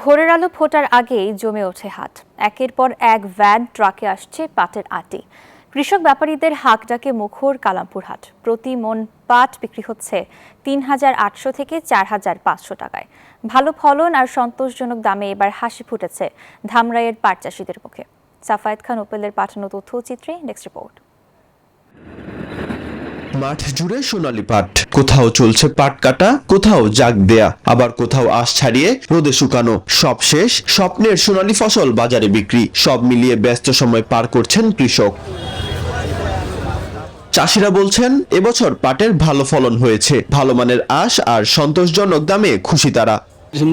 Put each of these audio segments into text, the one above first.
ভোরের আলো ফোটার আগেই জমে ওঠে হাট। একের পর এক ভ্যান ট্রাকে আসছে পাটের আটি। কৃষক ব্যাপারীদের হাঁক ডাকে মুখর কালামপুর হাট। প্রতি মন পাট বিক্রি হচ্ছে ৩,৮০০ থেকে ৪,৫০০ টাকায়। ভালো ফলন আর সন্তোষজনক দামে এবার হাসি ফুটেছে ধামরাইয়ের পাট চাষিদের মুখে। সাফায়েত খান ওপেলের পাঠানো তথ্যচিত্রে নেক্সট রিপোর্ট। মাঠ জুড়ে সোনালী পাট, কোথাও চলছে পাট কাটা, কোথাও জাগ দেয়া, আবার কোথাও আশ ছাড়িয়ে রোদে শুকানো। সব শেষ, স্বপ্নের সোনালী ফসল বাজারে বিক্রি। সব মিলিয়ে ব্যস্ত সময় পার করছেন কৃষক। চাষিরা বলছেন এবছর পাটের ভালো ফলন হয়েছে, ভালো মানের আঁশ আর সন্তোষজনক দামে খুশি তারা।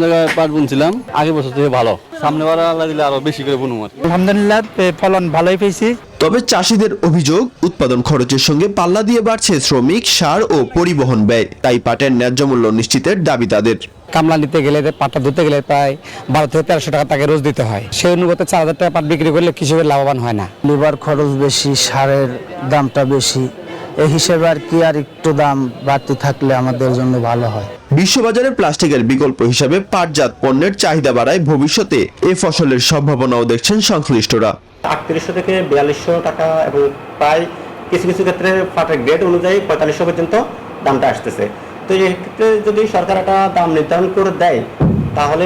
জায়গায় পাট বুনছিলাম, আগের বছর থেকে ভালো, সামনে বার আল্লাহ দিলে আরো বেশি করে বুনবো। আলহামদুলিল্লাহ ফলন ভালোই পেয়েছি। তবে চাষিদের অভিযোগ, উৎপাদন খরচের সঙ্গে পাল্লা দিয়ে বাড়ছে শ্রমিক, সার ও পরিবহন ব্যয়। তাই পাটের ন্যায্য মূল্য নিশ্চিতের দাবি তাদের। কামলা নিতে গেলে পাটটা ধুতে গেলে প্রায় ১২ থেকে ১৩০০ টাকা তাকে রোজ দিতে হয়। সেই অনুপাতে ৪,০০০ টাকা পাট বিক্রি করলে কৃষকের লাভবান হয় না। লেবার খরচ বেশি, সারের দামটা বেশি, এই হিসেবে আর কি আর একটু দাম বাড়তি থাকলে আমাদের জন্য ভালো হয়। বিশ্ববাজারে প্লাস্টিকের বিকল্প হিসাবে পাটজাত পণ্যের চাহিদা বাড়ায় ভবিষ্যতে এ ফসলের সম্ভাবনাও দেখছেন সংশ্লিষ্টরা। ৩৮০০ থেকে ৪২০০ টাকা এবং প্রায় কিছু কিছু ক্ষেত্রে পাটের গ্রেড অনুযায়ী ৪৫০০ পর্যন্ত দামটা আসতেছে। তো এই ক্ষেত্রে যদি সরকার একটা দাম নির্ধারণ করে দেয় তাহলে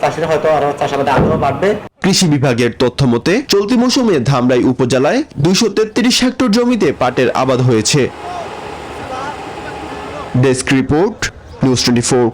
চাষিরা হয়তো আরো চাষাবাদে আগ্রহ বাড়বে। কৃষি বিভাগের তথ্য মতে চলতি মৌসুমে ধামরাই উপজেলায় ২৩৩ হেক্টর জমিতে পাটের আবাদ হয়েছে। Desk report, news 24।